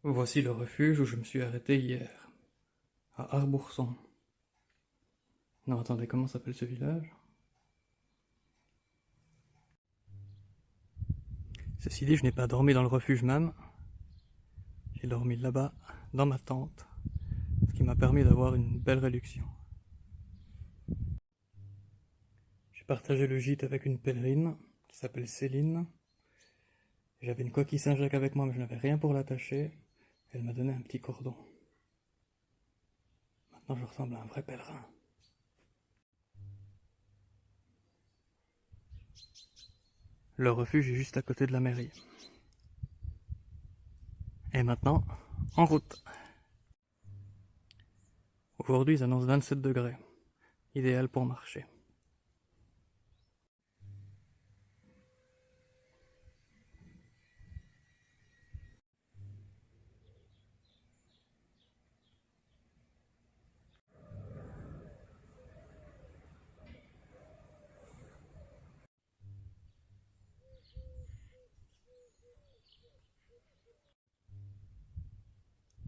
Voici le refuge où je me suis arrêté hier, à Arbourson. Non, attendez, comment s'appelle ce village? Ceci dit, je n'ai pas dormi dans le refuge même. J'ai dormi là-bas, dans ma tente, ce qui m'a permis d'avoir une belle réduction. J'ai partagé le gîte avec une pèlerine qui s'appelle Céline. J'avais une coquille Saint-Jacques avec moi, mais je n'avais rien pour l'attacher. Elle m'a donné un petit cordon. Maintenant, je ressemble à un vrai pèlerin. Le refuge est juste à côté de la mairie. Et maintenant, en route. Aujourd'hui, ils annoncent 27 degrés. Idéal pour marcher.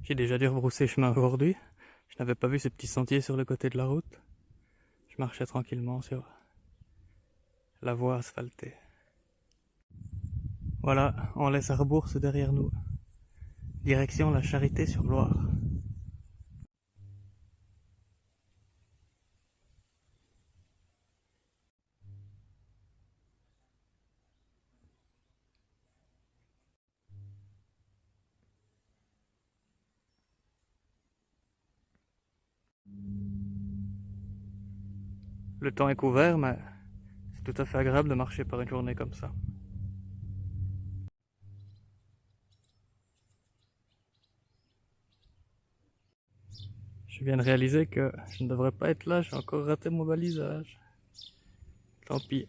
J'ai déjà dû rebrousser chemin aujourd'hui. Je n'avais pas vu ces petits sentiers sur le côté de la route. Je marchais tranquillement sur la voie asphaltée. Voilà, on laisse Arbourse derrière nous. Direction la Charité-sur-Loire. Le temps est couvert, mais c'est tout à fait agréable de marcher par une journée comme ça. Je viens de réaliser que je ne devrais pas être là, j'ai encore raté mon balisage. Tant pis.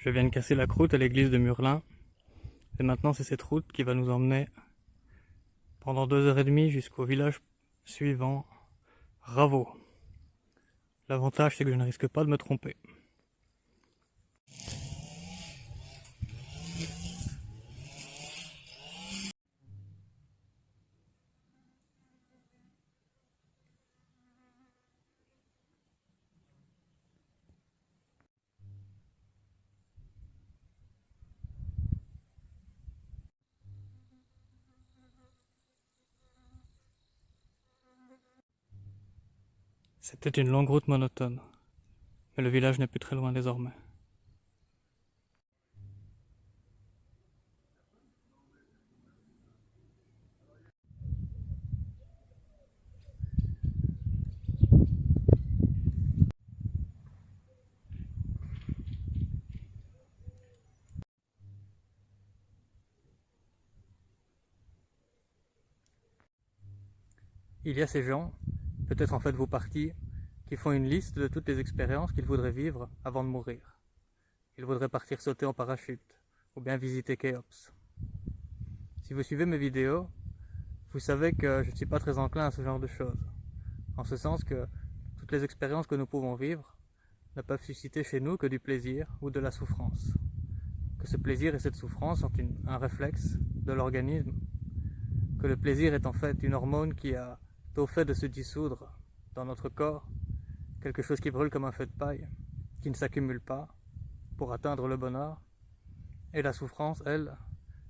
Je viens de casser la croûte à l'église de Murlin. Et maintenant, c'est cette route qui va nous emmener pendant 2h30 jusqu'au village suivant, Raveau. L'avantage, c'est que je ne risque pas de me tromper. C'était une longue route monotone, mais le village n'est plus très loin désormais. Il y a ces gens, peut-être en faites-vous partie, qui font une liste de toutes les expériences qu'ils voudraient vivre avant de mourir. Ils voudraient partir sauter en parachute, ou bien visiter Khéops. Si vous suivez mes vidéos, vous savez que je ne suis pas très enclin à ce genre de choses. En ce sens que toutes les expériences que nous pouvons vivre ne peuvent susciter chez nous que du plaisir ou de la souffrance. Que ce plaisir et cette souffrance sont un réflexe de l'organisme. Que le plaisir est en fait une hormone qui a au fait de se dissoudre dans notre corps, quelque chose qui brûle comme un feu de paille, qui ne s'accumule pas pour atteindre le bonheur. Et la souffrance, elle,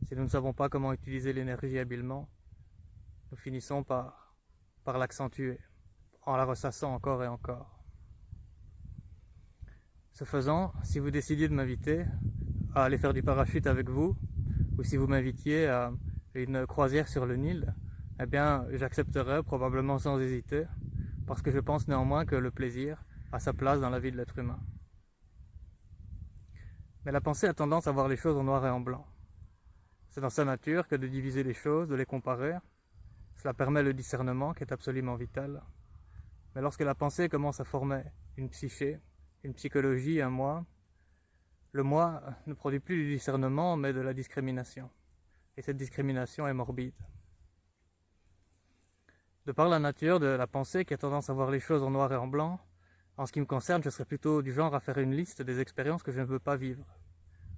si nous ne savons pas comment utiliser l'énergie habilement, nous finissons par l'accentuer, en la ressassant encore et encore. Ce faisant, si vous décidiez de m'inviter à aller faire du parachute avec vous, ou si vous m'invitiez à une croisière sur le Nil, eh bien, j'accepterais probablement sans hésiter, parce que je pense néanmoins que le plaisir a sa place dans la vie de l'être humain. Mais la pensée a tendance à voir les choses en noir et en blanc. C'est dans sa nature que de diviser les choses, de les comparer. Cela permet le discernement qui est absolument vital. Mais lorsque la pensée commence à former une psyché, une psychologie, un moi, le moi ne produit plus du discernement mais de la discrimination. Et cette discrimination est morbide. De par la nature de la pensée qui a tendance à voir les choses en noir et en blanc, en ce qui me concerne, je serais plutôt du genre à faire une liste des expériences que je ne veux pas vivre,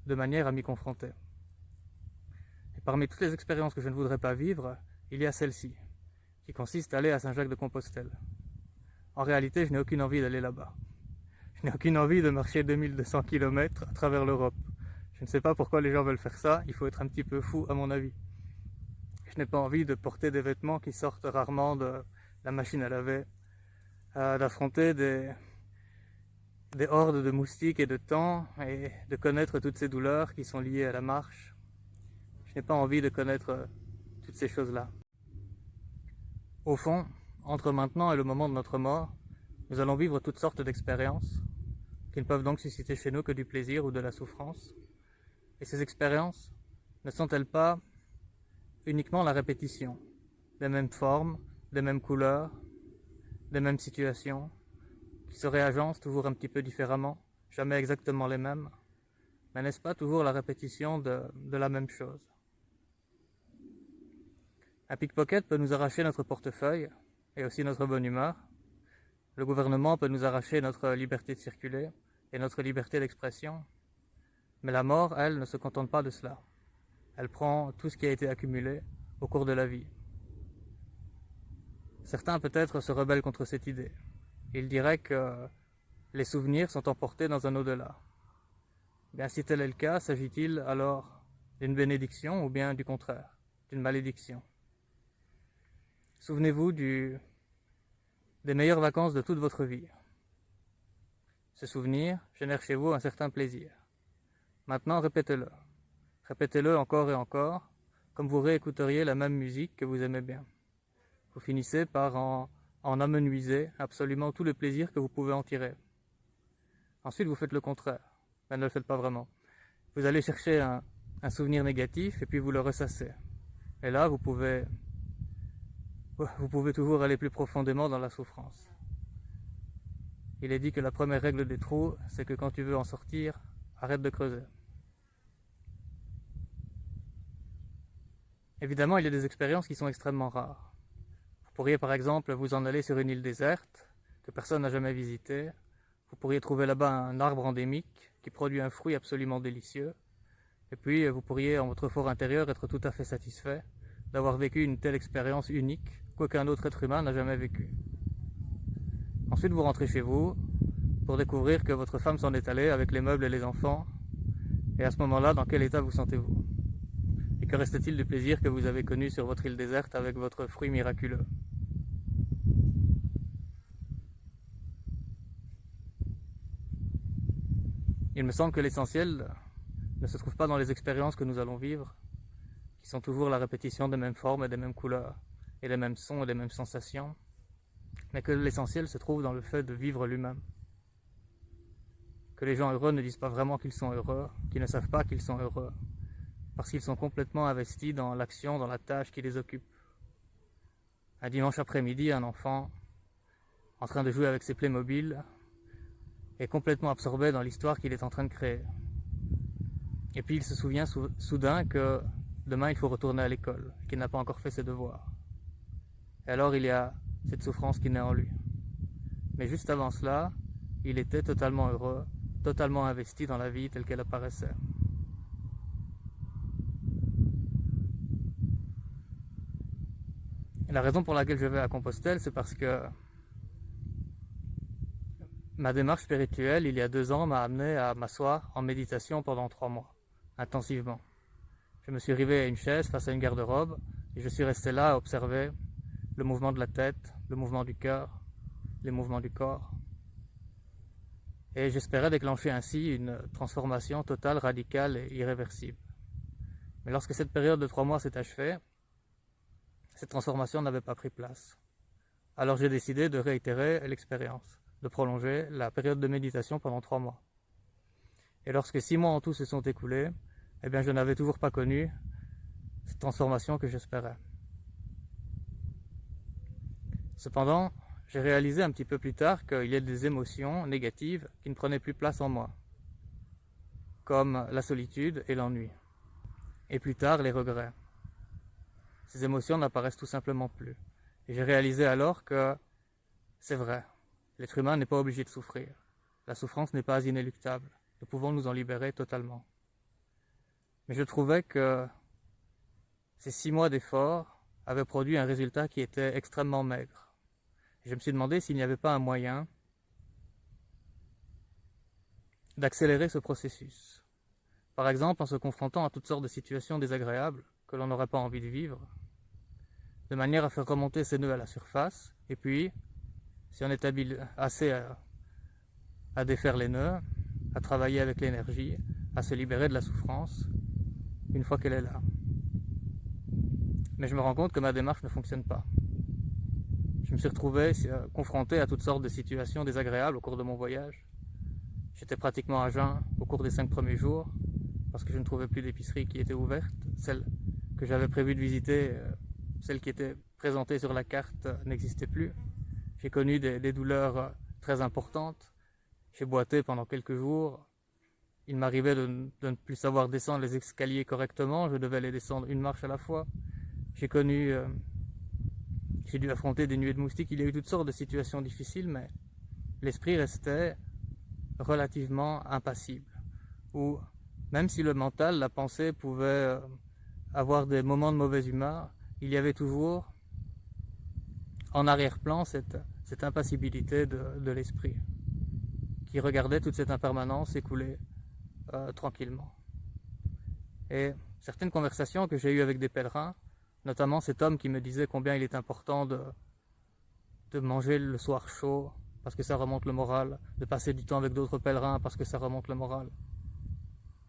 de manière à m'y confronter. Et parmi toutes les expériences que je ne voudrais pas vivre, il y a celle-ci, qui consiste à aller à Saint-Jacques-de-Compostelle. En réalité, je n'ai aucune envie d'aller là-bas. Je n'ai aucune envie de marcher 2200 km à travers l'Europe. Je ne sais pas pourquoi les gens veulent faire ça, il faut être un petit peu fou à mon avis. Je n'ai pas envie de porter des vêtements qui sortent rarement de la machine à laver, d'affronter des hordes de moustiques et de temps, et de connaître toutes ces douleurs qui sont liées à la marche. Je n'ai pas envie de connaître toutes ces choses-là. Au fond, entre maintenant et le moment de notre mort, nous allons vivre toutes sortes d'expériences qui ne peuvent donc susciter chez nous que du plaisir ou de la souffrance. Et ces expériences ne sont-elles pas uniquement la répétition des mêmes formes, des mêmes couleurs, des mêmes situations, qui se réagencent toujours un petit peu différemment, jamais exactement les mêmes, mais n'est-ce pas toujours la répétition de la même chose? Un pickpocket peut nous arracher notre portefeuille et aussi notre bonne humeur. Le gouvernement peut nous arracher notre liberté de circuler et notre liberté d'expression. Mais la mort, elle, ne se contente pas de cela. Elle prend tout ce qui a été accumulé au cours de la vie. Certains peut-être se rebellent contre cette idée. Ils diraient que les souvenirs sont emportés dans un au-delà. Bien, si tel est le cas, s'agit-il alors d'une bénédiction ou bien du contraire, d'une malédiction? Souvenez-vous des meilleures vacances de toute votre vie. Ce souvenir génère chez vous un certain plaisir. Maintenant, répétez-le. Répétez-le encore et encore, comme vous réécouteriez la même musique que vous aimez bien. Vous finissez par en amenuiser absolument tout le plaisir que vous pouvez en tirer. Ensuite, vous faites le contraire, mais ne le faites pas vraiment. Vous allez chercher un souvenir négatif et puis vous le ressassez. Et là, vous pouvez toujours aller plus profondément dans la souffrance. Il est dit que la première règle des trous, c'est que quand tu veux en sortir, arrête de creuser. Évidemment, il y a des expériences qui sont extrêmement rares. Vous pourriez par exemple vous en aller sur une île déserte, que personne n'a jamais visitée. Vous pourriez trouver là-bas un arbre endémique qui produit un fruit absolument délicieux. Et puis, vous pourriez, en votre fort intérieur, être tout à fait satisfait d'avoir vécu une telle expérience unique qu'aucun autre être humain n'a jamais vécu. Ensuite, vous rentrez chez vous pour découvrir que votre femme s'en est allée avec les meubles et les enfants. Et à ce moment-là, dans quel état vous sentez-vous? Et que reste-t-il du plaisir que vous avez connu sur votre île déserte avec votre fruit miraculeux? Il me semble que l'essentiel ne se trouve pas dans les expériences que nous allons vivre, qui sont toujours la répétition des mêmes formes et des mêmes couleurs, et des mêmes sons et des mêmes sensations, mais que l'essentiel se trouve dans le fait de vivre lui-même. Que les gens heureux ne disent pas vraiment qu'ils sont heureux, qu'ils ne savent pas qu'ils sont heureux, parce qu'ils sont complètement investis dans l'action, dans la tâche qui les occupe. Un dimanche après-midi, un enfant, en train de jouer avec ses Playmobil, est complètement absorbé dans l'histoire qu'il est en train de créer. Et puis il se souvient soudain que demain il faut retourner à l'école, qu'il n'a pas encore fait ses devoirs. Et alors il y a cette souffrance qui naît en lui. Mais juste avant cela, il était totalement heureux, totalement investi dans la vie telle qu'elle apparaissait. Et la raison pour laquelle je vais à Compostelle, c'est parce que ma démarche spirituelle, il y a 2 ans, m'a amené à m'asseoir en méditation pendant 3 mois, intensivement. Je me suis arrivé à une chaise face à une garde-robe et je suis resté là à observer le mouvement de la tête, le mouvement du cœur, les mouvements du corps. Et j'espérais déclencher ainsi une transformation totale, radicale et irréversible. Mais lorsque cette période de 3 mois s'est achevée, cette transformation n'avait pas pris place. Alors j'ai décidé de réitérer l'expérience, de prolonger la période de méditation pendant 3 mois. Et lorsque 6 mois en tout se sont écoulés, eh bien je n'avais toujours pas connu cette transformation que j'espérais. Cependant, j'ai réalisé un petit peu plus tard qu'il y a des émotions négatives qui ne prenaient plus place en moi, comme la solitude et l'ennui. Et plus tard, les regrets. Ces émotions n'apparaissent tout simplement plus. Et j'ai réalisé alors que c'est vrai, l'être humain n'est pas obligé de souffrir. La souffrance n'est pas inéluctable. Nous pouvons nous en libérer totalement. Mais je trouvais que ces 6 mois d'efforts avaient produit un résultat qui était extrêmement maigre. Et je me suis demandé s'il n'y avait pas un moyen d'accélérer ce processus. Par exemple, en se confrontant à toutes sortes de situations désagréables que l'on n'aurait pas envie de vivre, de manière à faire remonter ces nœuds à la surface, et puis, si on est habile assez à défaire les nœuds, à travailler avec l'énergie, à se libérer de la souffrance, une fois qu'elle est là. Mais je me rends compte que ma démarche ne fonctionne pas. Je me suis retrouvé confronté à toutes sortes de situations désagréables au cours de mon voyage. J'étais pratiquement à jeun au cours des 5 premiers jours, parce que je ne trouvais plus d'épicerie qui était ouverte. Celle que j'avais prévu de visiter, celle qui était présentée sur la carte, n'existait plus. J'ai connu des douleurs très importantes. J'ai boité pendant quelques jours. Il m'arrivait de ne plus savoir descendre les escaliers correctement. Je devais les descendre une marche à la fois. J'ai dû affronter des nuées de moustiques. Il y a eu toutes sortes de situations difficiles, mais l'esprit restait relativement impassible. Ou même si le mental, la pensée pouvait avoir des moments de mauvaise humeur, il y avait toujours en arrière-plan cette impassibilité de l'esprit qui regardait toute cette impermanence s'écouler tranquillement. Et certaines conversations que j'ai eues avec des pèlerins, notamment cet homme qui me disait combien il est important de manger le soir chaud parce que ça remonte le moral, de passer du temps avec d'autres pèlerins parce que ça remonte le moral.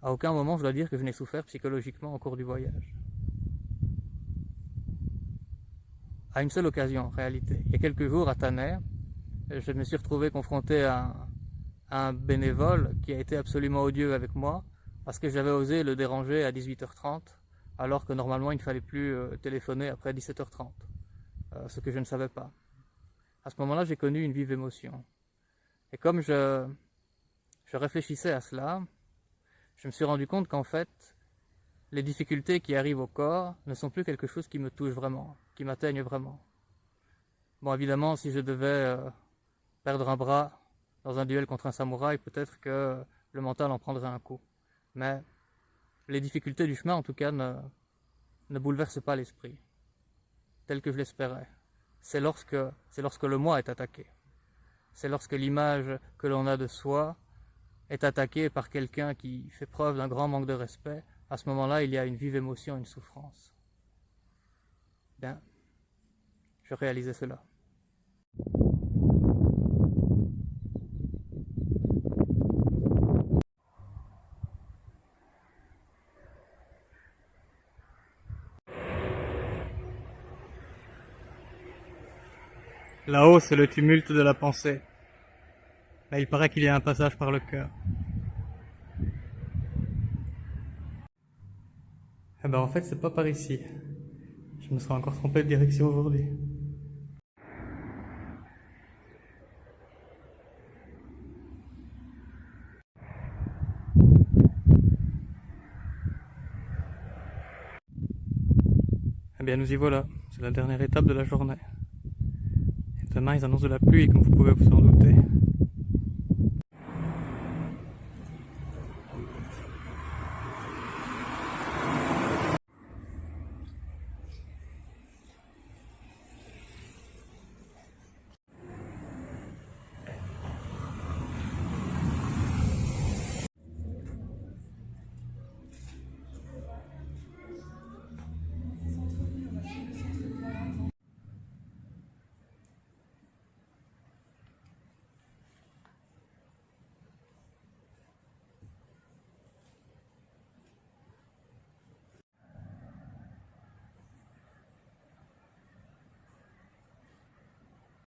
À aucun moment je dois dire que je n'ai souffert psychologiquement au cours du voyage. À une seule occasion en réalité. Il y a quelques jours à Taner, je me suis retrouvé confronté à un bénévole qui a été absolument odieux avec moi parce que j'avais osé le déranger à 18h30 alors que normalement il ne fallait plus téléphoner après 17h30, ce que je ne savais pas. À ce moment-là, j'ai connu une vive émotion. Et comme je réfléchissais à cela, je me suis rendu compte qu'en fait, les difficultés qui arrivent au corps ne sont plus quelque chose qui me touche vraiment, qui m'atteigne vraiment. Bon, évidemment, si je devais perdre un bras dans un duel contre un samouraï, peut-être que le mental en prendrait un coup. Mais les difficultés du chemin, en tout cas, ne bouleversent pas l'esprit, tel que je l'espérais. C'est lorsque le moi est attaqué. C'est lorsque l'image que l'on a de soi est attaquée par quelqu'un qui fait preuve d'un grand manque de respect. À ce moment-là, il y a une vive émotion, une souffrance. Bien, je réalisais cela. Là-haut, c'est le tumulte de la pensée. Là, il paraît qu'il y a un passage par le cœur. Eh ben en fait, c'est pas par ici. Je me serais encore trompé de direction aujourd'hui. Eh bien, nous y voilà. C'est la dernière étape de la journée. Et demain, ils annoncent de la pluie, comme vous pouvez vous en douter.